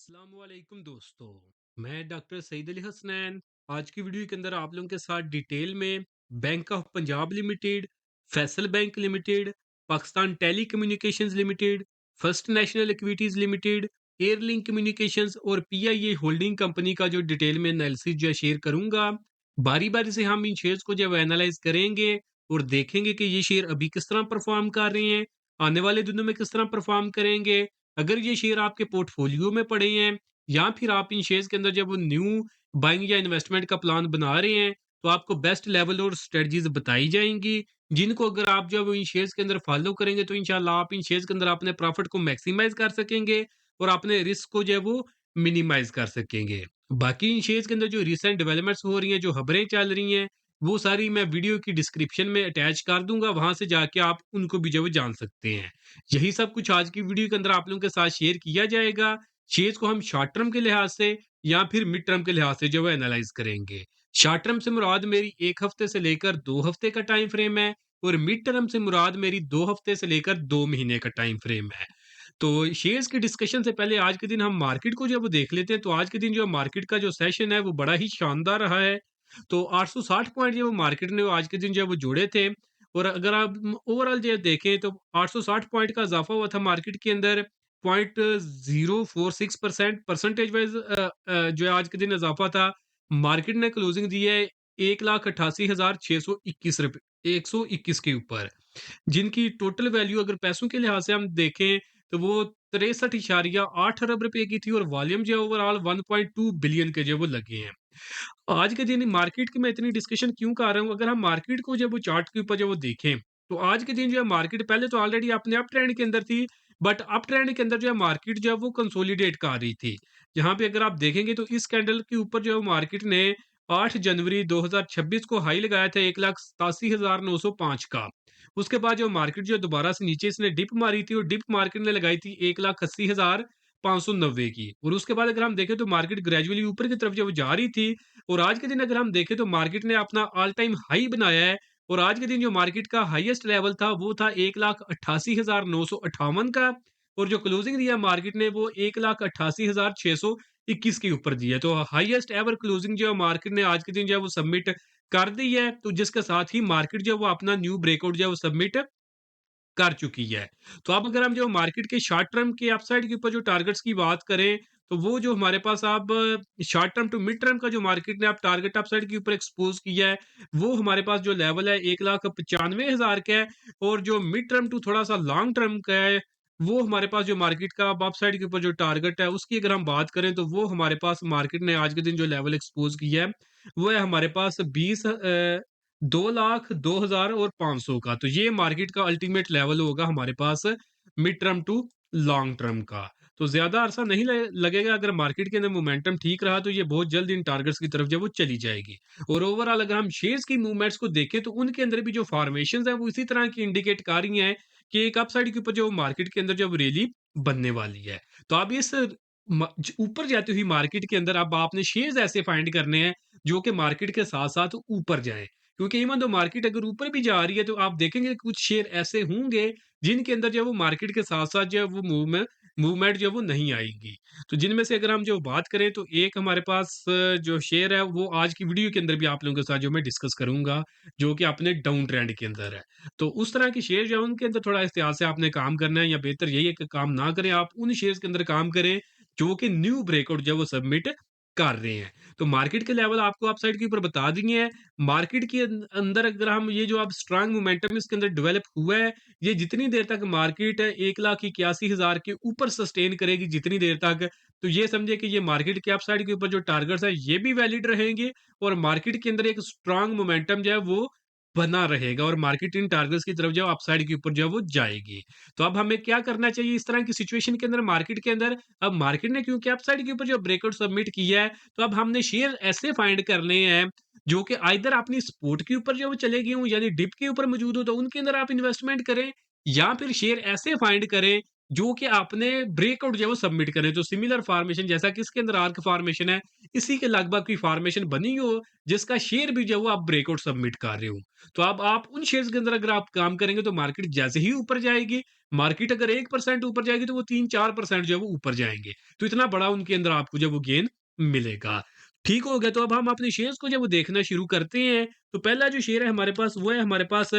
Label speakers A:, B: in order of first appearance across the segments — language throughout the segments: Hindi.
A: अस्सलामुअलैकुम दोस्तों, मैं डॉक्टर सईद अली हसनैन। आज की वीडियो के अंदर आप लोगों के साथ डिटेल में Bank of Punjab Limited, Faisal Bank Limited, Pakistan Telecommunications Limited, First National Equities Limited, Airlink Communications और पीआईए होल्डिंग कंपनी का जो डिटेल में एनालिसिस जो है शेयर करूंगा। बारी बारी से हम इन शेयर्स को जब एनालाइज करेंगे और देखेंगे कि ये शेयर अभी किस तरह परफॉर्म कर रहे हैं, आने वाले दिनों में किस तरह परफॉर्म करेंगे। अगर ये शेयर आपके पोर्टफोलियो में पड़े हैं या फिर आप इन शेयर्स के अंदर जब न्यू बाइंग या इन्वेस्टमेंट का प्लान बना रहे हैं, तो आपको बेस्ट लेवल और स्ट्रेटजीज बताई जाएंगी, जिनको अगर आप जब इन शेयर्स के अंदर फॉलो करेंगे तो इंशाल्लाह आप इन शेयर्स के अंदर अपने प्रॉफिट को मैक्सिमाइज कर सकेंगे और अपने रिस्क को जो है वो मिनिमाइज कर सकेंगे। बाकी इन शेयर्स के अंदर जो रिसेंट डेवलपमेंट्स हो रही हैं, जो खबरें चल रही हैं, वो सारी मैं वीडियो की डिस्क्रिप्शन में अटैच कर दूंगा, वहां से जाके आप उनको भी जो है जान सकते हैं। यही सब कुछ आज की वीडियो के अंदर आप लोगों के साथ शेयर किया जाएगा। शेयर्स को हम शॉर्ट टर्म के लिहाज से या फिर मिड टर्म के लिहाज से जो है एनालाइज करेंगे। शॉर्ट टर्म से मुराद मेरी 1 हफ्ते से लेकर 2 हफ्ते का टाइम फ्रेम है और मिड टर्म से मुराद मेरी 2 हफ्ते से लेकर 2 महीने का टाइम फ्रेम है। तो शेयर्स की डिस्कशन से पहले आज के दिन हम मार्केट को जब देख लेते हैं, तो आज के दिन जो मार्केट का जो सेशन है वो बड़ा ही शानदार रहा है। तो 860 पॉइंट जो मार्केट ने वो आज के दिन जो है वो जोड़े थे। और अगर आप ओवरऑल जो देखें तो 860 पॉइंट का इजाफा हुआ था मार्केट के अंदर। 0.046% परसेंटेज वाइज जो है आज के दिन इजाफा था। मार्केट ने क्लोजिंग दी है 1,88,621 121 के ऊपर, जिनकी टोटल वैल्यू अगर पैसों के लिहाज से हम देखें तो वो 63.8 अरब रुपए की थी और वॉल्यूम जो है ओवरऑल 1.2 बिलियन के जो है वो लगे हैं। आज के दिन मार्केट की मैं इतनी डिस्कशन क्यों कर रहा हूँ, अगर हम मार्केट को जब वो चार्ट के ऊपर जब वो देखें, तो आज के दिन जो है मार्केट पहले तो ऑलरेडी अपने अप ट्रेंड के अंदर थी, बट अप ट्रेंड के अंदर जो है मार्केट जो है वो कंसोलिडेट कर रही थी। जहां पे अगर आप देखेंगे तो इस कैंडल के ऊपर जो है मार्केट ने 8 जनवरी 2026 को हाई लगाया था 1,87,905 का। उसके बाद जो मार्केट जो है दोबारा से नीचे इसने डिप मारी थी और डिप मार्केट ने लगाई थी 1,80,590 की। और उसके बाद अगर हम देखें तो मार्केट ग्रेजुअली ऊपर की तरफ जब जा रही थी, और आज के दिन अगर हम देखें तो मार्केट ने अपना ऑल टाइम हाई बनाया है। और आज के दिन जो मार्केट का हाईएस्ट लेवल था वो था 1,88,958 का। और जो क्लोजिंग दिया मार्केट ने वो 1,88,621 के ऊपर दिया है। तो हाईएस्ट एवर क्लोजिंग जो है मार्केट ने आज के दिन जो है वो सबमिट कर दी है, तो जिसके साथ ही मार्केट जो है वो अपना न्यू ब्रेकआउट जो है वो सबमिट कर चुकी है। तो अब अगर हम जो मार्केट के शॉर्ट टर्म के अपसाइड के ऊपर जो टारगेट्स की बात करें, तो वो जो हमारे पास अब short term to mid term का जो मार्केट ने अब टारगेट अपसाइड के ऊपर एक्सपोज किया है, वो हमारे पास जो लेवल है 1,95,000 का है। और जो मिड टर्म टू थोड़ा सा लॉन्ग टर्म का है, वो हमारे पास जो मार्केट का अब अपसाइड के ऊपर जो टारगेट है उसकी अगर हम बात करें, तो वो हमारे पास मार्केट ने आज के दिन जो लेवल एक्सपोज किया है वो है हमारे पास 2,02,000 और 500 का। तो ये मार्केट का अल्टीमेट लेवल होगा हमारे पास mid term to long term का। तो ज्यादा अरसा नहीं लगेगा, अगर मार्केट के अंदर मोमेंटम ठीक रहा तो ये बहुत जल्द इन टारगेट्स की तरफ जब वो चली जाएगी। और ओवरऑल अगर हम शेयर्स की मूवमेंट्स को देखें तो उनके अंदर भी जो फॉर्मेशन है वो इसी तरह की इंडिकेट कर रही हैं कि एक अपसाइड के ऊपर जो मार्केट के अंदर जब रैली बनने वाली है। तो अब इस ऊपर जाती हुई मार्केट के अंदर अब आपने शेयर्स ऐसे फाइंड करने हैं जो कि मार्केट के साथ साथ ऊपर जाएं। क्योंकि इवन तो मार्केट अगर ऊपर भी जा रही है तो आप देखेंगे कुछ शेयर ऐसे होंगे जिनके अंदर जो है वो मार्केट के साथ साथ जो है वो मूवमेंट जो है वो नहीं आएगी। तो जिनमें से अगर हम जो बात करें तो एक हमारे पास जो शेयर है वो आज की वीडियो के अंदर भी आप लोगों के साथ जो मैं डिस्कस करूंगा, जो कि अपने डाउन ट्रेंड के अंदर है। तो उस तरह के शेयर जो है उनके अंदर थोड़ा एहतियात से आपने काम करना है, या बेहतर यही है कि काम ना करें, आप उन शेयर्स के अंदर काम करें जो कि न्यू ब्रेकआउट जो है वो सबमिट कर रहे हैं। तो मार्केट के लेवल आपको अपसाइड के ऊपर बता दिए हैं। मार्केट के अंदर अगर हम ये जो अब स्ट्रांग मोमेंटम इसके अंदर डेवलप हुआ है, ये जितनी देर तक मार्केट 1,81,000 के ऊपर सस्टेन करेगी जितनी देर तक, तो ये समझे कि ये मार्केट के अपसाइड के ऊपर जो टारगेट्स है ये भी वैलिड रहेंगे और मार्केट के अंदर एक स्ट्रांग मोमेंटम जो है वो बना रहेगा और मार्केट इन टारगेट्स की तरफ जो अपसाइड के ऊपर जो है वो जाएगी। तो अब हमें क्या करना चाहिए इस तरह की सिचुएशन के अंदर मार्केट के अंदर? अब मार्केट ने क्योंकि अपसाइड के ऊपर जो ब्रेकआउट सबमिट किया है, तो अब हमने शेयर ऐसे फाइंड करने हैं जो कि आइदर अपनी सपोर्ट के ऊपर जो वो चले गए हों, यानी डिप के ऊपर मौजूद हो, तो उनके अंदर आप इन्वेस्टमेंट करें, या फिर शेयर ऐसे फाइंड करें जो कि आपने ब्रेकआउट जो है वो सबमिट करें। तो सिमिलर फॉर्मेशन जैसा कि इसके अंदर आर्क फॉर्मेशन है, इसी के लगभग कोई फॉर्मेशन बनी हो, जिसका शेयर भी जो है वो आप ब्रेकआउट सबमिट कर रहे हो। तो अब आप उन शेयर्स के अंदर अगर आप काम करेंगे तो मार्केट जैसे ही ऊपर जाएगी, मार्केट अगर 1% ऊपर जाएगी तो वो 3-4% जो है वो ऊपर जाएँगे। तो इतना बड़ा उनके अंदर आपको जो है वो गेन मिलेगा। ठीक हो गया, तो अब हम अपने शेयर्स को जब वो देखना शुरू करते हैं, तो पहला जो शेयर है हमारे पास वो है हमारे पास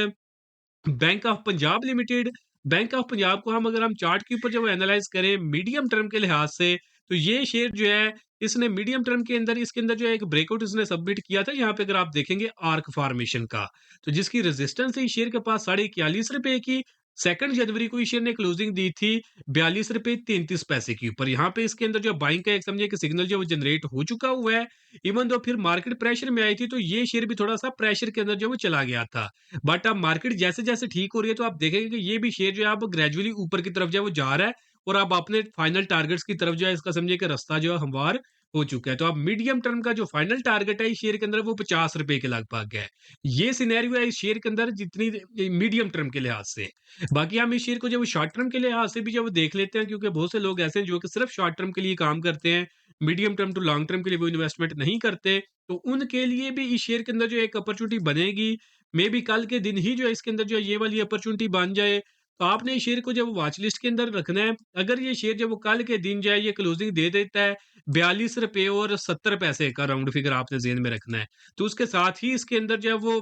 A: bank of Punjab limited. Bank of Punjab को हम अगर हम चार्ट के ऊपर जब एनालाइज करें मीडियम टर्म के लिहाज से, तो ये शेयर जो है इसने मीडियम टर्म के अंदर इसके अंदर जो है एक ब्रेकआउट इसने सबमिट किया था, यहाँ पे अगर आप देखेंगे आर्क फॉर्मेशन का, तो जिसकी रेजिस्टेंस है इस शेयर के पास 41.5 रुपए की। 2 जनवरी को इस शेयर ने क्लोजिंग दी थी 42 रुपए 33 पैसे के ऊपर। यहाँ पे इसके अंदर जो बाइंग का एक समझिए कि सिग्नल जो वो जनरेट हो चुका हुआ है। इवन दो फिर मार्केट प्रेशर में आई थी, तो ये शेयर भी थोड़ा सा प्रेशर के अंदर जो वो चला गया था। बट अब मार्केट जैसे-जैसे ठीक हो रही है, तो आप देखेंगे कि ये भी शेयर जो है अब ग्रेजुअली ऊपर की तरफ जो है वो जा रहा है और अब अपने फाइनल टारगेट्स की तरफ जो है इसका समझिए कि रास्ता जो है हमवार हो चुका है। तो अब मीडियम टर्म का जो फाइनल टारगेट है इस शेयर के अंदर वो 50 रुपए के लगभग है। ये सिनेरियो है इस शेयर के अंदर जितनी मीडियम टर्म के लिहाज से। बाकी हम इस शेयर को जो शॉर्ट टर्म के लिहाज से भी जो देख लेते हैं, क्योंकि बहुत से लोग ऐसे हैं जो कि सिर्फ शॉर्ट टर्म के लिए काम करते हैं, medium term to long term के लिए वो इन्वेस्टमेंट नहीं करते। तो उनके लिए भी इस शेयर के अंदर जो एक अपॉर्चुनिटी बनेगी, मे बी कल के दिन ही जो है इसके अंदर जो है ये वाली अपॉर्चुनिटी बन जाए, तो आपने इस शेयर को जब वॉच लिस्ट के अंदर रखना है। अगर ये शेयर जब वो कल के दिन जो है ये क्लोजिंग दे देता है 42 रुपए और 70 पैसे का राउंड फिगर आपने ज़हन में रखना है। तो उसके साथ ही इसके अंदर जो है वो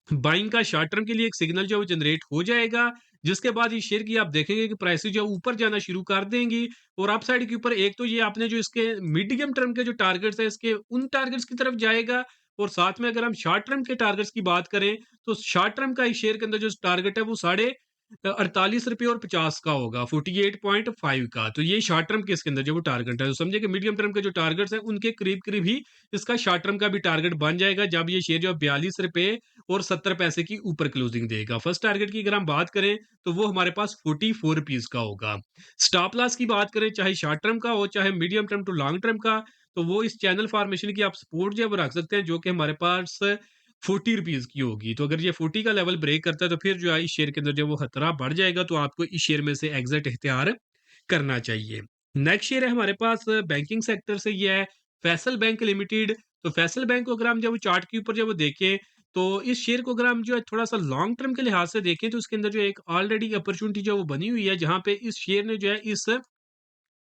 A: बाइंग का शॉर्ट टर्म के लिए एक सिग्नल जो है वो जनरेट हो जाएगा, जिसके बाद इस शेयर की आप देखेंगे कि प्राइसेस जो है ऊपर जाना शुरू कर देंगी। और अपसाइड के ऊपर एक तो ये आपने जो इसके मीडियम टर्म के जो टारगेट्स है इसके उन टारगेट्स की तरफ जाएगा। और साथ में अगर हम शॉर्ट टर्म के टारगेट्स की बात करें, तो शॉर्ट टर्म का इस शेयर के अंदर जो टारगेट है वो साढ़े 48 रुपए और 50 का होगा, 48.5 का। तो ये शॉर्ट टर्म के इसके अंदर जो वो टारगेट है, तो समझिए कि मीडियम टर्म के जो टारगेट्स हैं उनके करीब करीब ही इसका शॉर्ट टर्म का भी टारगेट बन जाएगा, जब ये शेयर जो है 42 रुपए और 70 पैसे की ऊपर क्लोजिंग देगा। फर्स्ट टारगेट की अगर हम बात करें, तो वो हमारे पास 44 रुपीज का होगा। स्टॉप लॉस की बात करें, चाहे शॉर्ट टर्म का हो चाहे medium term to long term का, तो वो इस चैनल फॉर्मेशन की आप सपोर्ट जो है वो रख सकते हैं, जो कि हमारे पास 40 रुपीज की होगी। तो अगर ये 40 का लेवल ब्रेक करता है, तो फिर जो है इस शेयर के अंदर जो वो खतरा बढ़ जाएगा, तो आपको इस शेयर में से एग्जिट इख्तियार करना चाहिए। नेक्स्ट शेयर है हमारे पास बैंकिंग सेक्टर से, ये है फैसल बैंक लिमिटेड। तो फैसल बैंक को अगर हम जब चार्ट के ऊपर जब वो देखें, तो इस शेयर को अगर हम जो है थोड़ा-सा लॉन्ग टर्म के लिहाज से देखें, तो इसके अंदर जो एक ऑलरेडी अपॉर्चुनिटी जो वो बनी हुई है, जहाँ पे इस शेयर ने जो है इस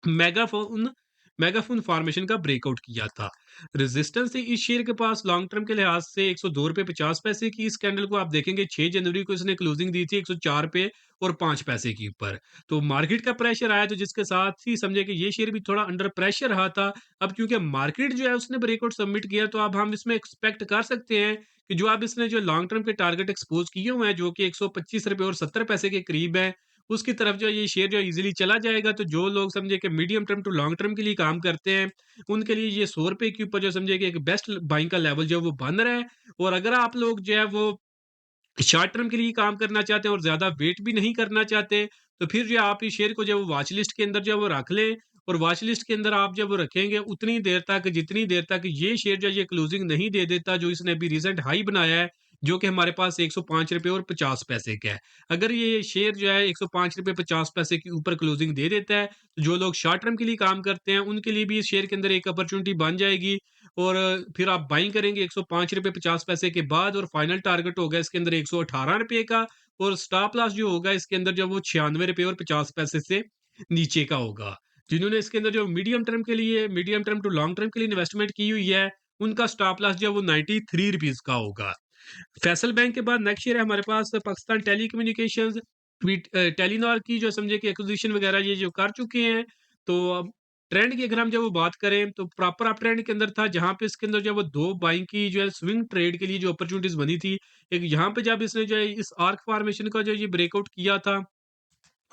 A: मेगाफ़ोन मेगाफ़ोन फ़ॉर्मेशन का ब्रेकआउट किया था। रेज़िस्टेंस है इस शेयर के पास लॉन्ग टर्म के लिहाज़ से ₹102.50 की। इस कैंडल को आप देखेंगे 6 जनवरी को इसने क्लोजिंग दी थी ₹104.05 के ऊपर। तो मार्केट का प्रेशर आया, तो जिसके साथ ही समझे कि ये शेयर भी थोड़ा अंडर प्रेशर रहा था। अब क्योंकि मार्केट जो है उसने ब्रेकआउट सबमिट किया, तो अब हम इसमें एक्सपेक्ट कर सकते हैं कि जो अब इसने जो लॉन्ग टर्म के टारगेट एक्सपोज़ किए हुए हैं, जो कि ₹125.70 के करीब है, उसकी तरफ जो है ये शेयर जो है ईज़िली चला जाएगा। तो जो लोग समझे कि medium term to long term के लिए काम करते हैं, उनके लिए ये ₹100 के ऊपर जो समझिए कि एक बेस्ट बाइंग का लेवल जो है वो बन रहा है। और अगर आप लोग जो है वो शॉर्ट टर्म के लिए काम करना चाहते हैं और ज़्यादा वेट भी नहीं करना चाहते, तो फिर जो है आप इस शेयर को जो है वो वॉच लिस्ट के अंदर जो है वो रख लें। और वॉच लिस्ट के अंदर आप जब वो रखेंगे उतनी देर तक जितनी देर तक ये शेयर जो है ये क्लोजिंग नहीं दे देता, जो इसने अभी रिसेंट हाई बनाया है, जो कि हमारे पास ₹105.50 का है। अगर ये शेयर जो है ₹105.50 के ऊपर क्लोजिंग दे देता है, तो जो लोग शॉर्ट टर्म के लिए काम करते हैं, उनके लिए भी इस शेयर के अंदर एक अपॉर्चुनिटी बन जाएगी। और फिर आप बाइंग करेंगे ₹105.50 के बाद, और फाइनल टारगेट होगा इसके अंदर ₹118 का। और स्टॉप लॉस जो होगा इसके अंदर जो वो ₹96.50 से नीचे का होगा। जिन्होंने इसके अंदर जो medium term to long term के लिए इन्वेस्टमेंट की हुई है, उनका स्टॉप लॉस जो है वो ₹93 का होगा। फैसल बैंक के बाद नेक्स्ट शेयर है हमारे पास पाकिस्तान टेलीकम्युनिकेशंस। टेलीनॉर की जो समझिए कि एक्विजिशन वगैरह ये जो कर चुके हैं। तो अब ट्रेंड की अगर हम जब वो बात करें, तो प्रॉपर अप ट्रेंड के अंदर था, जहाँ पे इसके अंदर जो है वो 2 बाइंग की जो है स्विंग ट्रेड के लिए जो अपॉर्चुनिटीज़ बनी थी। एक यहाँ पे जब इसने जो है इस आर्क फॉर्मेशन का जो ये ब्रेकआउट किया था,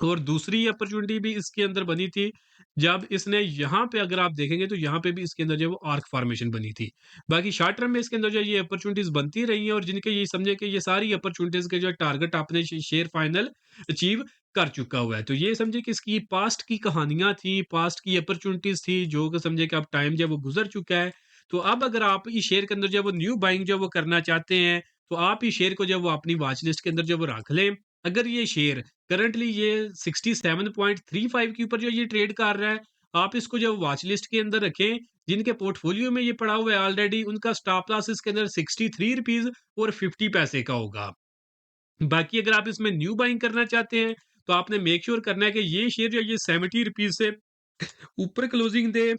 A: और दूसरी अपॉर्चुनिटी भी इसके अंदर बनी थी, जब इसने यहाँ पे अगर आप देखेंगे, तो यहाँ पे भी इसके अंदर जो है वो आर्क फॉर्मेशन बनी थी। बाकी शॉर्ट टर्म में इसके अंदर जो है ये अपॉर्चुनिटीज़ बनती रही हैं, और जिनके ये समझे कि ये सारी अपॉर्चुनिटीज़ के जो है टारगेट आपने शेयर फाइनल अचीव कर चुका हुआ है। तो ये समझे कि इसकी पास्ट की कहानियाँ थी, पास्ट की अपॉर्चुनिटीज़ थी, जो कि समझे कि अब टाइम जो है वो गुज़र चुका है। तो अब अगर आप इस शेयर के अंदर जो है वो न्यू बाइंग जो है वो करना चाहते हैं, तो आप इस शेयर को जो है वो अपनी वॉच लिस्ट के अंदर जो है वो रख लें। अगर ये शेयर करंटली ये 67.35 के ऊपर जो ये ट्रेड कर रहा है, आप इसको जो वॉच लिस्ट के अंदर रखें, जिनके पोर्टफोलियो में ये पड़ा हुआ है ऑलरेडी, उनका स्टॉप लॉस इसके अंदर 63 रुपीज़ और 50 पैसे का होगा। बाकी अगर आप इसमें न्यू बाइंग करना चाहते हैं, तो आपने मेक श्योर करना है कि ये शेयर जो है ये 70 रुपीज़ से ऊपर क्लोजिंग दे।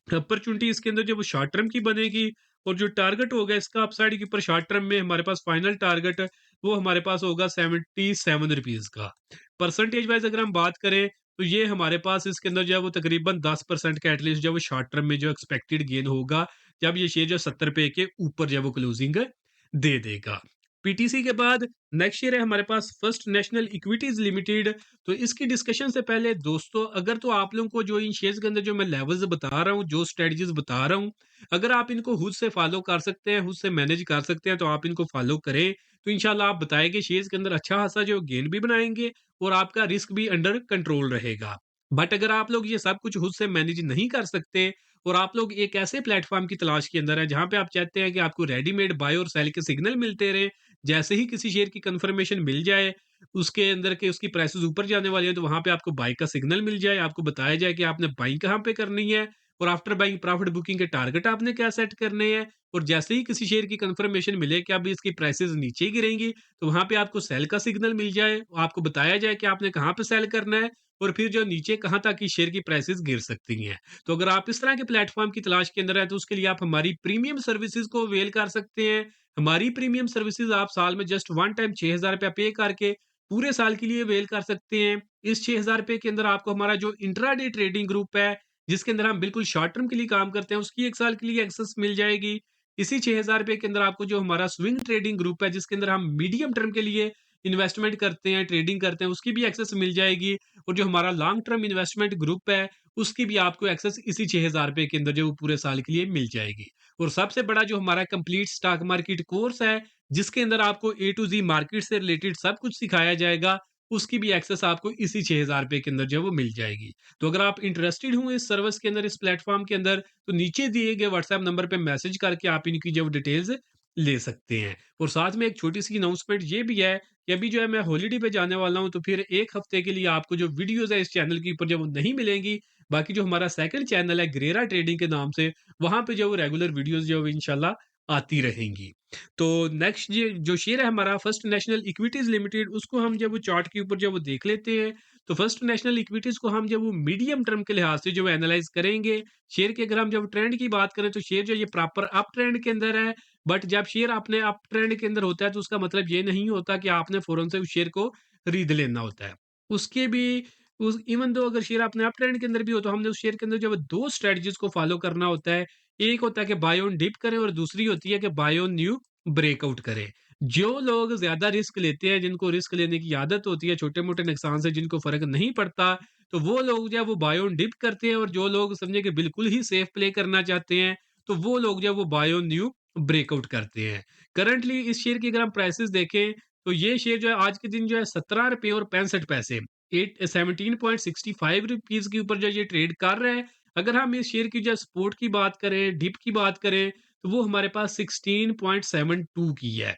A: अपॉर्चुनिटी इसके अंदर जो वो शॉर्ट टर्म की बनेगी, और जो टारगेट होगा इसका अपसाइड के ऊपर शॉर्ट टर्म में हमारे पास फाइनल टारगेट वो हमारे पास होगा 77 रुपीज़ का। परसेंटेज वाइज़ अगर हम बात करें, तो ये हमारे पास इसके अंदर जो है वो तकरीबन 10% का एटलीस्ट जो है वो शॉर्ट टर्म में जो एक्सपेक्टेड गेन होगा, जब ये शेयर जो 70 रुपए के ऊपर जो है वो क्लोजिंग दे देगा। पीटीसी के बाद नेक्स्ट शेयर है हमारे पास फर्स्ट नेशनल इक्विटीज़ लिमिटेड। तो इसकी डिस्कशन से पहले दोस्तों, अगर तो आप लोगों को जो इन शेयर्स के अंदर जो मैं लेवल्स बता रहा हूँ, जो स्ट्रेटजीज बता रहा हूँ, अगर आप इनको खुद से फॉलो कर सकते हैं, खुद से मैनेज कर सकते हैं, तो आप इनको फॉलो करें। तो इंशाल्लाह आप बताएंगे शेयर्स के अंदर अच्छा खासा जो गेन भी बनाएंगे, और आपका रिस्क भी अंडर कंट्रोल रहेगा। बट अगर आप लोग ये सब कुछ खुद से मैनेज नहीं कर सकते, और आप लोग एक ऐसे प्लेटफॉर्म की तलाश के अंदर है जहां पे आप चाहते हैं कि आपको रेडीमेड बाय और सेल के सिग्नल मिलते रहे, जैसे ही किसी शेयर की कंफर्मेशन मिल जाए, उसके अंदर के उसकी प्राइसेस ऊपर जाने वाली है, तो वहां पे आपको बाई का सिग्नल मिल जाए, आपको बताया जाए कि आपने बाई कहाँ पे करनी है, और आफ्टर बाइंग प्रॉफिट बुकिंग के टारगेट आपने क्या सेट करने हैं। और जैसे ही किसी शेयर की कंफर्मेशन मिले कि अभी इसकी प्राइसेस नीचे गिरेंगी, तो वहां पे आपको सेल का सिग्नल मिल जाए, आपको बताया जाए कि आपने कहाँ पे सेल करना है, और फिर जो नीचे कहाँ तक की शेयर की प्राइसेस गिर सकती हैं। तो अगर आप इस तरह के प्लेटफॉर्म की तलाश के अंदर है, तो उसके लिए आप हमारी प्रीमियम सर्विसेज को अवेल कर सकते हैं। हमारी प्रीमियम सर्विसेज आप साल में जस्ट वन टाइम 6,000 रुपया पे करके पूरे साल के लिए अवेल कर सकते हैं। इस 6,000 रुपए के अंदर आपको हमारा जो इंट्राडे ट्रेडिंग ग्रुप है, जिसके अंदर हम बिल्कुल शॉर्ट टर्म के लिए काम करते हैं, उसकी 1 साल के लिए एक्सेस मिल जाएगी। इसी 6,000 रुपए के अंदर आपको जो हमारा स्विंग ट्रेडिंग ग्रुप है, जिसके अंदर हम मीडियम टर्म के लिए इन्वेस्टमेंट करते हैं, ट्रेडिंग करते हैं, उसकी भी एक्सेस मिल जाएगी। और जो हमारा लॉन्ग टर्म इन्वेस्टमेंट ग्रुप है, उसकी भी आपको एक्सेस इसी 6,000 रुपए के अंदर जो वो पूरे साल के लिए मिल जाएगी। और सबसे बड़ा जो हमारा कंप्लीट स्टॉक मार्केट कोर्स है, जिसके अंदर आपको ए टू ज़ी मार्केट से रिलेटेड सब कुछ सिखाया जाएगा, उसकी भी एक्सेस आपको इसी 6,000 रुपए के अंदर जो है वो मिल जाएगी। तो अगर आप इंटरेस्टेड हो इस सर्विस के अंदर, इस प्लेटफ़ॉर्म के अंदर, तो नीचे दिए गए व्हाट्सएप नंबर पे मैसेज करके आप इनकी जो डिटेल्स ले सकते हैं। और साथ में एक छोटी-सी अनाउंसमेंट ये भी है कि अभी जो है मैं हॉलिडे पे जाने वाला हूँ, तो फिर 1 हफ्ते के लिए आपको जो वीडियोज़ है इस चैनल के ऊपर जो वो नहीं मिलेंगी। बाकी जो हमारा सेकंड चैनल है ग्रेरा ट्रेडिंग के नाम से, वहाँ पे जो वो रेगुलर वीडियोज़ जो है इंशाल्लाह आती रहेंगी। तो नेक्स्ट ये जो शेयर है हमारा फर्स्ट नेशनल इक्विटीज़ लिमिटेड, उसको हम जब वो चार्ट के ऊपर जब वो देख लेते हैं, तो फर्स्ट नेशनल इक्विटीज़ को हम जब वो मीडियम टर्म के लिहाज से जो है एनालाइज़ करेंगे, शेयर के अगर हम जब ट्रेंड की बात करें, तो शेयर जो है ये प्रॉपर अप ट्रेंड के अंदर है। बट जब शेयर अपने अप ट्रेंड के अंदर होता है, तो उसका मतलब ये नहीं होता कि आपने फ़ौरन से उस शेयर को खरीद लेना होता है। उसके भी उस इवन दो अगर शेयर अपने अप ट्रेंड के अंदर भी हो, तो हमने उस शेयर के अंदर जो है 2 स्ट्रैटेजीज़ को फ़ॉलो करना होता है। एक होता है कि बाय ऑन डिप करें, और दूसरी होती है कि बाय ऑन न्यू ब्रेकआउट करें। जो लोग ज़्यादा रिस्क लेते हैं, जिनको रिस्क लेने की आदत होती है, छोटे-मोटे नुकसान से जिनको फ़र्क नहीं पड़ता, तो वो लोग जो है वो बाय ऑन डिप करते हैं, और जो लोग समझे कि बिल्कुल ही सेफ प्ले करना चाहते हैं, तो वो लोग जो है वो बाय ऑन न्यू ब्रेकआउट करते हैं। करंटली इस शेयर की अगर हम प्राइसेज़ देखें, तो ये शेयर जो है आज के दिन जो है ₹17 और 65 पैसे, 17.65 रुपीज़ के ऊपर जो ये ट्रेड कर रहा है। अगर हम इस शेयर की जो सपोर्ट की बात करें, डिप की बात करें, तो वो हमारे पास 16.72 की है।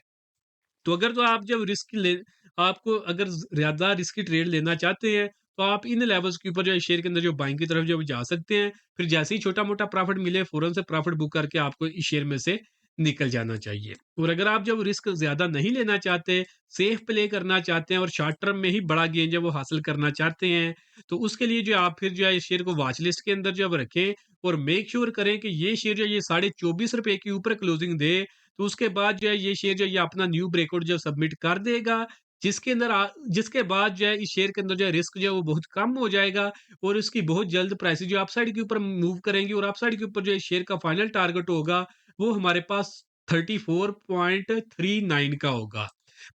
A: तो अगर तो आप जब रिस्क ले आपको अगर ज़्यादा रिस्की ट्रेड लेना चाहते हैं, तो आप इन लेवल्स के ऊपर जो है शेयर के अंदर जो बाइंग की तरफ जो जा सकते हैं। फिर जैसे ही छोटा-मोटा प्रॉफिट मिले, फ़ौरन से प्रॉफिट बुक करके आपको इस शेयर में से निकल जाना चाहिए। और अगर आप जब रिस्क ज़्यादा नहीं लेना चाहते, सेफ प्ले करना चाहते हैं, और शॉर्ट टर्म में ही बड़ा गेन जो है वो हासिल करना चाहते हैं, तो उसके लिए जो है आप फिर जो है इस शेयर को वॉच लिस्ट के अंदर जो है रखें, और मेक श्योर करें कि ये शेयर जो है ये ₹24.5 के ऊपर क्लोजिंग दे। तो उसके बाद जो है ये शेयर जो है ये अपना न्यू ब्रेकआउट जो सबमिट कर देगा, जिसके बाद जो है इस शेयर के अंदर जो है रिस्क जो है वो बहुत कम हो जाएगा, और इसकी बहुत जल्द प्राइसेस जो अपसाइड के ऊपर मूव करेंगी, और अपसाइड के ऊपर जो है शेयर का फाइनल टारगेट होगा, वो हमारे पास 34.39 का होगा।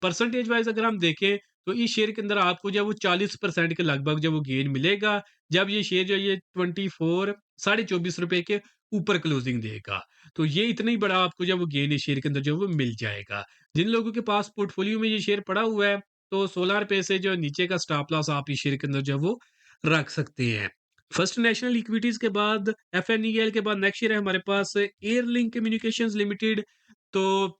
A: परसेंटेज वाइज अगर हम देखें, तो इस शेयर के अंदर आपको जो है वो 40% के लगभग जो वो गेन मिलेगा, जब ये शेयर जो है ये 24 साढ़े 24 रुपए के ऊपर क्लोजिंग देगा। तो ये इतना ही बड़ा आपको जो है वो गेन इस शेयर के अंदर जो है वो मिल जाएगा। जिन लोगों के पास पोर्टफोलियो में ये शेयर पड़ा हुआ है, तो 16 रुपए से जो नीचे का स्टॉप लॉस आप इस शेयर के अंदर जो है वो रख सकते हैं। फर्स्ट नेशनल इक्विटीज के बाद एफएनईएल के बाद नेक्स्ट शेयर है हमारे पास एयरलिंक कम्युनिकेशंस लिमिटेड। तो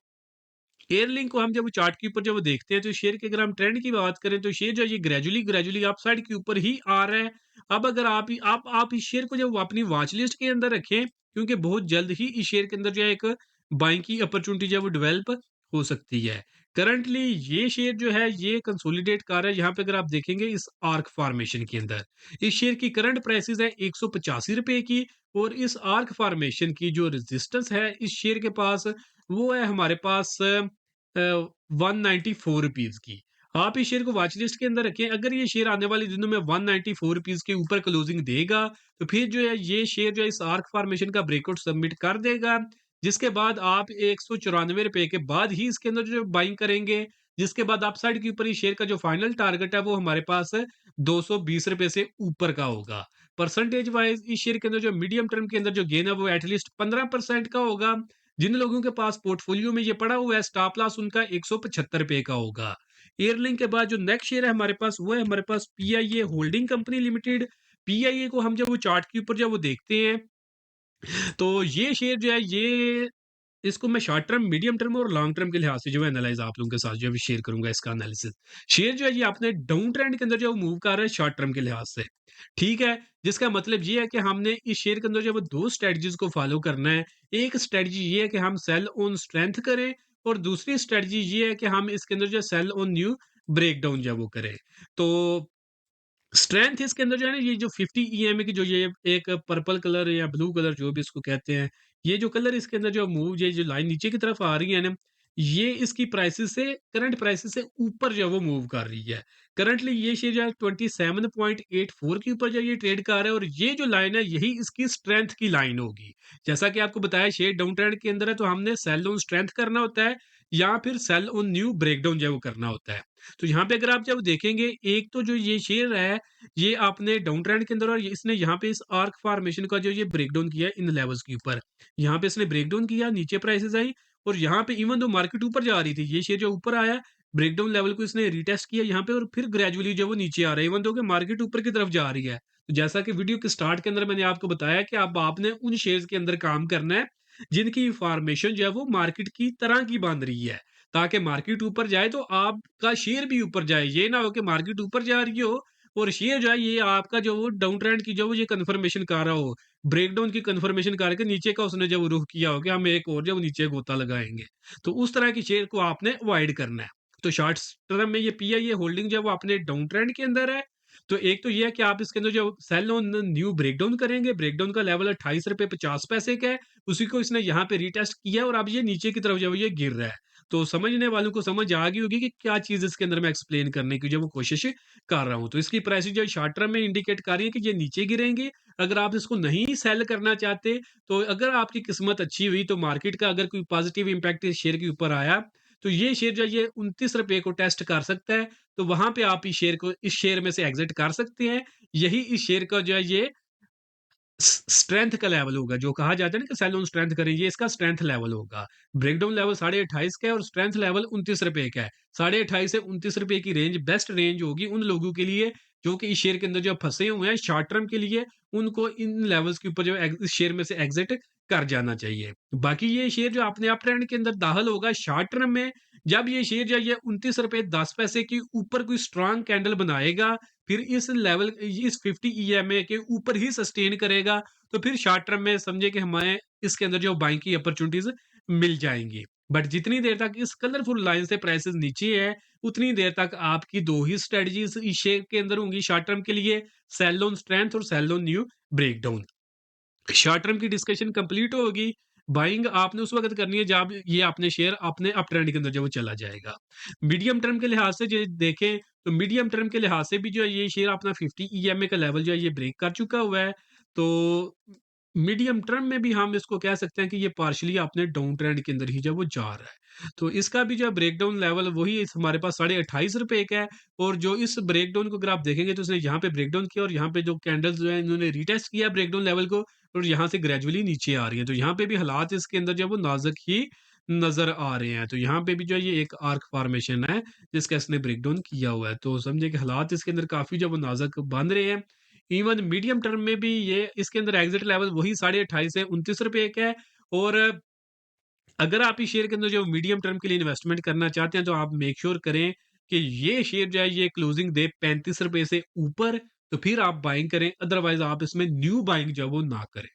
A: एयरलिंक को हम जब चार्ट के ऊपर जब देखते हैं तो शेयर की अगर हम ट्रेंड की बात करें तो शेयर जो है ये ग्रेजुअली ग्रेजुअली अपसाइड के ऊपर ही आ रहा है। अब अगर आप इस शेयर को जब अपनी वॉच लिस्ट के अंदर रखें, क्योंकि बहुत जल्द ही इस शेयर के अंदर जो है एक बाइंग की अपॉर्चुनिटी जो है वो डेवलप हो सकती है। करंटली ये शेयर जो है ये कंसोलिडेट कर रहा है। यहाँ पे अगर आप देखेंगे इस आर्क फॉर्मेशन के अंदर इस शेयर की करंट प्राइसेस है 185 रुपए की, और इस आर्क फॉर्मेशन की जो रेजिस्टेंस है इस शेयर के पास वो है हमारे पास 194 रुपीज की। आप इस शेयर को वॉच लिस्ट के अंदर रखें। अगर ये शेयर आने वाले दिनों में 194 रुपीज के ऊपर क्लोजिंग देगा तो फिर जो है ये शेयर जो है इस आर्क फॉर्मेशन का ब्रेकआउट सबमिट कर देगा, जिसके बाद आप 194 रुपए के बाद ही इसके अंदर जो बाइंग करेंगे, जिसके बाद अपसाइड के ऊपर इस शेयर का जो फाइनल टारगेट है वो हमारे पास 220 रुपए से ऊपर का होगा। परसेंटेज वाइज इस शेयर के अंदर जो मीडियम टर्म के अंदर जो गेन है वो एटलीस्ट 15% का होगा। जिन लोगों के पास पोर्टफोलियो में ये पड़ा हुआ है स्टॉप लॉस उनका 175 रुपए का होगा। एयरलिंक के बाद जो नेक्स्ट शेयर है हमारे पास वो है हमारे पास PIA holding company limited. PIA को हम जब वो चार्ट के ऊपर जब वो देखते हैं तो ये शेयर जो है ये इसको मैं शॉर्ट टर्म, मीडियम टर्म और लॉन्ग टर्म के लिहाज से जो है एनालाइज आप लोगों के साथ जो है शेयर करूंगा इसका एनालिसिस। शेयर जो है ये आपने डाउन ट्रेंड के अंदर जो मूव कर रहा है शॉर्ट टर्म के लिहाज से, ठीक है। जिसका मतलब ये है कि हमने इस शेयर के अंदर जो है वो दो स्ट्रेटजीज को फॉलो करना है। एक स्ट्रेटजी ये है कि हम सेल ऑन स्ट्रेंथ करें, और दूसरी स्ट्रेटजी ये है कि हम इसके अंदर जो है सेल ऑन न्यू ब्रेकडाउन जो है वो करें। तो स्ट्रेंथ इसके अंदर जो है ना ये जो 50 ईएमए की जो ये एक पर्पल कलर या ब्लू कलर जो भी इसको कहते हैं, ये जो कलर इसके अंदर जो मूव ये जो लाइन नीचे की तरफ आ रही है ना, ये इसकी प्राइसेस से करंट प्राइसेस से ऊपर जो है वो मूव कर रही है। करंटली ये शेयर जो है 27.84 के ऊपर जो है ये ट्रेड कर रहा है, और ये जो लाइन है यही इसकी स्ट्रेंथ की लाइन होगी। जैसा कि आपको बताया शेयर डाउन ट्रेंड के अंदर है तो हमने सेल ऑन स्ट्रेंथ करना होता है या फिर सेल ऑन न्यू ब्रेकडाउन जो है वो करना होता है। तो यहाँ पे अगर आप जब देखेंगे एक तो जो ये शेयर है ये आपने डाउन ट्रेंड के अंदर, और इसने यहाँ पे इस आर्क फॉर्मेशन का जो ये ब्रेकडाउन किया है इन लेवल्स के ऊपर, यहाँ पे इसने ब्रेकडाउन किया, नीचे प्राइसेस आई, और यहाँ पे इवन दो मार्केट ऊपर जा रही थी ये शेयर जो ऊपर आया ब्रेकडाउन लेवल को इसने रिटेस्ट किया यहाँ पे, और फिर ग्रेजुअली जो वो नीचे आ रहा है इवन दो कि मार्केट ऊपर की तरफ जा रही है। तो जैसा कि वीडियो के स्टार्ट के अंदर मैंने आपको बताया कि अब आपने उन शेयर्स के अंदर काम करना है जिनकी फॉर्मेशन जो है वो मार्केट की तरह की बन रही है, ताकि मार्केट ऊपर जाए तो आपका शेयर भी ऊपर जाए। ये ना हो कि मार्केट ऊपर जा रही हो और शेयर जो है ये आपका जो वो डाउन ट्रेंड की जो वो ये कन्फर्मेशन कर रहा हो, ब्रेकडाउन की कन्फर्मेशन करके नीचे का उसने जब रुख किया हो कि हम एक और जो नीचे गोता लगाएंगे, तो उस तरह की शेयर को आपने अवॉइड करना है। तो शॉर्ट टर्म में ये पीआईए होल्डिंग जो है वो अपने डाउन ट्रेंड के अंदर है। तो एक तो ये है कि आप इसके अंदर जो सेल ऑन न्यू ब्रेकडाउन करेंगे, ब्रेकडाउन का लेवल 28 रुपए 50 पैसे का है, उसी को इसने यहाँ पे रिटेस्ट किया और अब ये नीचे की तरफ जो है ये गिर रहा है। तो समझने वालों को समझ आ गई होगी कि क्या चीज इसके अंदर मैं एक्सप्लेन करने की जो वो कोशिश कर रहा हूँ। तो इसकी प्राइस जो शॉर्ट टर्म में इंडिकेट कर रही है कि ये नीचे गिरेंगे। अगर आप इसको नहीं सेल करना चाहते, तो अगर आपकी किस्मत अच्छी हुई तो मार्केट का अगर कोई पॉजिटिव इंपैक्ट इस शेयर के ऊपर आया तो ये शेयर जो है ये 29 रुपए को टेस्ट कर सकता है। तो वहां पे आप इस शेयर में से एग्जिट कर सकते हैं। यही इस शेयर का जो है ये स्ट्रेंथ का लेवल होगा, जो कहा जाता है ना कि सेल ऑन स्ट्रेंथ करें, ये इसका स्ट्रेंथ लेवल होगा। ब्रेकडाउन लेवल 28.5 का है और स्ट्रेंथ लेवल 29 रुपए का है। 28.5 से 29 रुपए की रेंज बेस्ट रेंज होगी उन लोगों के लिए जो कि इस शेयर के अंदर जो फंसे हुए हैं शॉर्ट टर्म के लिए, उनको इन लेवल्स के ऊपर जो इस शेयर में से एग्जिट कर जाना चाहिए। बाकी ये शेयर जो अपने अप ट्रेंड के अंदर दाखिल होगा शॉर्ट टर्म में, जब ये शेयर जो है ये 29 रुपए 10 पैसे के ऊपर कोई स्ट्रांग कैंडल बनाएगा, फिर इस लेवल इस 50 ईएमए के ऊपर ही सस्टेन करेगा, तो फिर शॉर्ट टर्म में समझे कि हमें इसके अंदर जो बाइंग की अपॉर्चुनिटीज मिल जाएंगी। बट जितनी देर तक इस कलरफुल लाइन से प्राइसेस नीचे है उतनी देर तक आपकी दो ही स्ट्रेटजीज इस शेयर के अंदर होंगी शॉर्ट टर्म के लिए, सेल ऑन स्ट्रेंथ और sell on new breakdown. Short term की डिस्कशन कंप्लीट होगी। बाइंग आपने उस वक्त करनी है जब ये आपने शेयर अपने अप ट्रेंड के अंदर जो वो चला जाएगा। मीडियम टर्म के लिहाज से जो देखें तो मीडियम टर्म के लिहाज से भी जो है ये शेयर अपना 50 ईएमए का लेवल जो है ये ब्रेक कर चुका हुआ है। तो मीडियम टर्म में भी हम इसको कह सकते हैं कि ये पार्शियली अपने डाउन ट्रेंड के अंदर ही जो है वो जा रहा है। तो इसका भी जो है ब्रेकडाउन लेवल वही हमारे पास 28.5 रुपए का है, और जो इस ब्रेकडाउन को अगर आप देखेंगे तो उसने यहाँ पे ब्रेकडाउन किया और यहाँ पे जो कैंडल्स जो है इन्होंने रिटेस्ट किया ब्रेकडाउन लेवल को, और यहाँ से ग्रेजुअली नीचे आ रही है। तो यहाँ पे भी हालात इसके अंदर जो है वो नाजुक ही नजर आ रहे हैं। तो यहाँ पे भी जो है ये एक आर्क फॉर्मेशन है जिसका इसने ब्रेकडाउन किया हुआ है। तो समझे कि हालात इसके अंदर काफी जो है वो नाजुक बन रहे हैं। इवन मीडियम टर्म में भी ये इसके अंदर एग्जिट लेवल वही 28.5 से 29 रुपए का है, और अगर आप इस शेयर के अंदर जो मीडियम टर्म के लिए इन्वेस्टमेंट करना चाहते हैं, तो आप मेक श्योर करें कि ये शेयर जो है ये क्लोजिंग दे ₹35 से ऊपर, तो फिर आप बाइंग करें, अदरवाइज़ आप इसमें न्यू बाइंग जो है वो ना करें।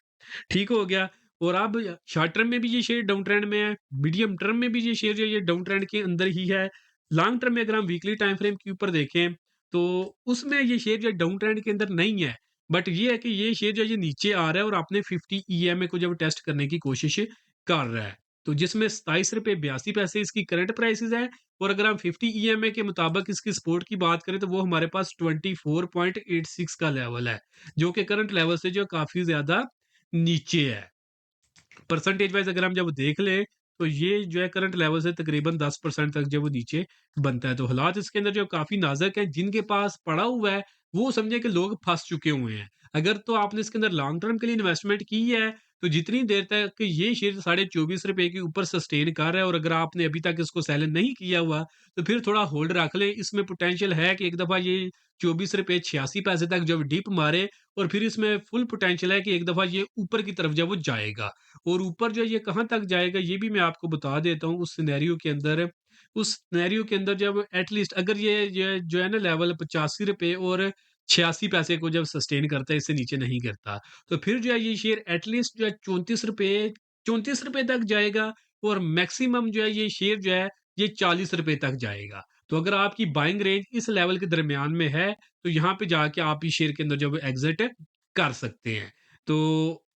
A: ठीक हो गया। और अब शॉर्ट टर्म में भी ये शेयर डाउन ट्रेंड में है, मीडियम टर्म में भी ये शेयर जो है ये डाउन ट्रेंड के अंदर ही है। लॉन्ग टर्म में अगर हम वीकली टाइम फ्रेम के ऊपर देखें, तो उसमें ये शेयर जो है डाउन ट्रेंड के अंदर नहीं है। बट ये है कि ये शेयर जो है ये नीचे आ रहा है और अपने 50 ईएमए को जब टेस्ट करने की कोशिश कर रहा है। तो जिसमें ₹27.82 इसकी करंट प्राइसेज़ है, और अगर हम 50 ईएमए के मुताबिक इसकी सपोर्ट की बात करें, तो वो हमारे पास 24.86 का लेवल है, जो कि करंट लेवल से जो काफ़ी ज़्यादा नीचे है। परसेंटेज वाइज़ अगर हम जब देख लें, तो ये जो है करंट लेवल से तकरीबन 10% तक जब वो नीचे बनता है, तो हालात इसके अंदर जो काफ़ी नाज़ुक हैं, जिनके पास पड़ा हुआ है, वो समझे कि लोग फँस चुके हुए हैं। अगर तो आपने इसके अंदर लॉन्ग टर्म के लिए इन्वेस्टमेंट की है, तो जितनी देर तक कि ये शेयर ₹24.5 के ऊपर सस्टेन कर रहा है, और अगर आपने अभी तक इसको सेल नहीं किया हुआ, तो फिर थोड़ा होल्ड रख लें। इसमें पोटेंशियल है कि एक दफ़ा ये ₹24.86 तक जब डिप मारे, और फिर इसमें फुल पोटेंशियल है कि एक दफ़ा ये ऊपर की तरफ जब वो जाएगा। और ऊपर जो है ये कहाँ तक जाएगा, ये भी मैं आपको बता देता हूँ उस सिनेरियो के अंदर जब एटलीस्ट अगर ये जो है ना लेवल ₹85 और 86 पैसे को जब सस्टेन करता है, इससे नीचे नहीं गिरता, तो फिर जो है ये शेयर एटलीस्ट जो है ₹34 तक जाएगा, और मैक्सिमम जो है ये शेयर जो है ये ₹40 तक जाएगा। तो अगर आपकी बाइंग रेंज इस लेवल के दरमियान में है, तो यहाँ पे जाके आप इस शेयर के अंदर जब एग्ज़िट कर सकते हैं। तो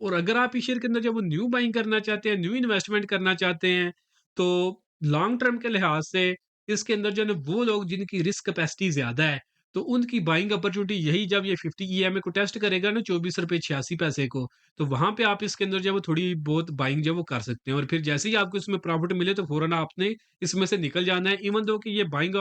A: और अगर आप इस शेयर के अंदर जब वो न्यू बाइंग करना चाहते हैं, न्यू इन्वेस्टमेंट करना चाहते हैं, तो लॉन्ग टर्म के लिहाज से इसके अंदर जो है ना वो लोग जिनकी रिस्क कैपेसिटी ज़्यादा है, तो उनकी बाइंग अपॉर्चुनिटी यही जब ये 50 ईएमए को टेस्ट करेगा ना ₹24.86 को, तो वहाँ पे आप इसके अंदर जो है वो थोड़ी बहुत बाइंग जो है वो कर सकते हैं, और फिर जैसे ही आपको इसमें प्रॉफिट मिले, तो फ़ौरन आपने इसमें से निकल जाना है। इवन दो कि ये बाइंग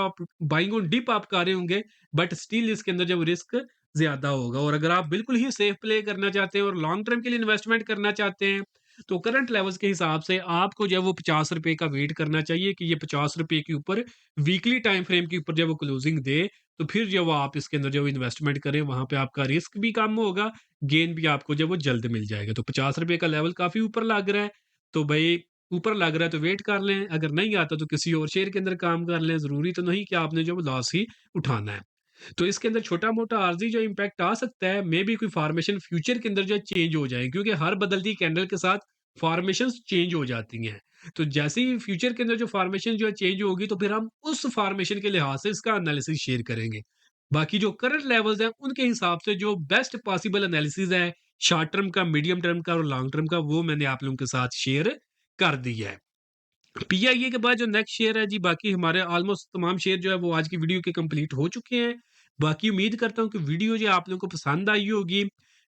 A: ऑन डिप आप कर रहे होंगे, बट स्टिल इसके अंदर जब रिस्क ज़्यादा होगा। और अगर आप बिल्कुल ही सेफ प्ले करना चाहते हैं और लॉन्ग टर्म के लिए इन्वेस्टमेंट करना चाहते हैं, तो करंट लेवल्स के हिसाब से आपको जो है वो ₹50 का वेट करना चाहिए कि ये ₹50 के ऊपर वीकली टाइम फ्रेम के ऊपर जब वो क्लोजिंग दे, तो फिर जो वो आप इसके अंदर जो इन्वेस्टमेंट करें, वहाँ पे आपका रिस्क भी कम होगा, गेन भी आपको जो है वो जल्द मिल जाएगा। तो ₹50 का लेवल काफ़ी ऊपर लग रहा है, तो भई ऊपर लग रहा है तो वेट कर लें, अगर नहीं आता तो किसी और शेयर के अंदर काम कर लें, ज़रूरी तो नहीं कि आपने जो वो लॉस ही उठाना है। तो इसके अंदर छोटा-मोटा आर्ज़ी जो इम्पैक्ट आ सकता है, मेबी कोई फ़ॉर्मेशन फ्यूचर के अंदर जो है चेंज हो जाए, क्योंकि हर बदलती कैंडल के साथ फ़ॉर्मेशंस चेंज हो जाती हैं। तो जैसे ही फ्यूचर के अंदर जो फ़ॉर्मेशन जो है चेंज होगी, तो फिर हम उस फ़ॉर्मेशन के लिहाज से इसका एनालिसिस शेयर करेंगे। बाकी जो करंट लेवल्स हैं, उनके हिसाब से जो बेस्ट पॉसिबल एनालिसिस है, शॉर्ट टर्म का, मीडियम टर्म का और लॉन्ग टर्म का, वो मैंने आप लोगों के साथ शेयर कर दिया है। पीआईए के बाद जो नेक्स्ट शेयर है जी, बाकी हमारे ऑलमोस्ट तमाम शेयर जो है वो आज की वीडियो के कंप्लीट हो चुके हैं। बाकी उम्मीद करता हूँ कि वीडियो जो है आप लोगों को पसंद आई होगी।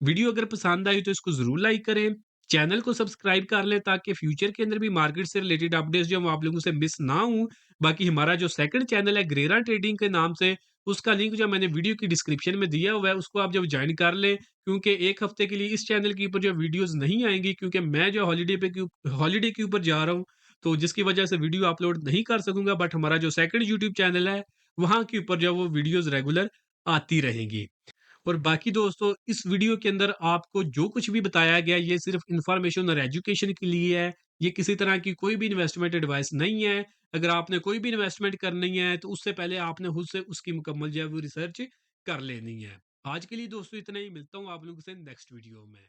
A: वीडियो अगर पसंद आई तो इसको ज़रूर लाइक करें, चैनल को सब्सक्राइब कर लें, ताकि फ्यूचर के अंदर भी मार्केट से रिलेटेड अपडेट्स जो हैं वो आप लोगों से मिस ना हों। बाकी हमारा जो सेकंड चैनल है ग्रेरा ट्रेडिंग के नाम से, उसका लिंक जो मैंने वीडियो की डिस्क्रिप्शन में दिया हुआ है, उसको आप जब जॉइन कर लें, क्योंकि 1 हफ्ते के लिए इस चैनल के ऊपर जो वीडियोज़ नहीं आएँगी, क्योंकि मैं जो हॉलिडे के ऊपर जा रहा हूँ, तो जिसकी वजह से वीडियो अपलोड नहीं कर सकूँगा। बट हमारा जो सेकंड यूट्यूब चैनल है, वहाँ के ऊपर जो है वो वीडियोज़ रेगुलर आती रहेंगी। और बाकी दोस्तों, इस वीडियो के अंदर आपको जो कुछ भी बताया गया, ये सिर्फ़ इन्फॉर्मेशन और एजुकेशन के लिए है। ये किसी तरह की कोई भी इन्वेस्टमेंट एडवाइस नहीं है। अगर आपने कोई भी इन्वेस्टमेंट करनी है, तो उससे पहले आपने खुद से उसकी मुकम्मल जो है वो रिसर्च कर लेनी है। आज के लिए दोस्तों इतना ही, मिलता हूँ आप लोगों से नेक्स्ट वीडियो में।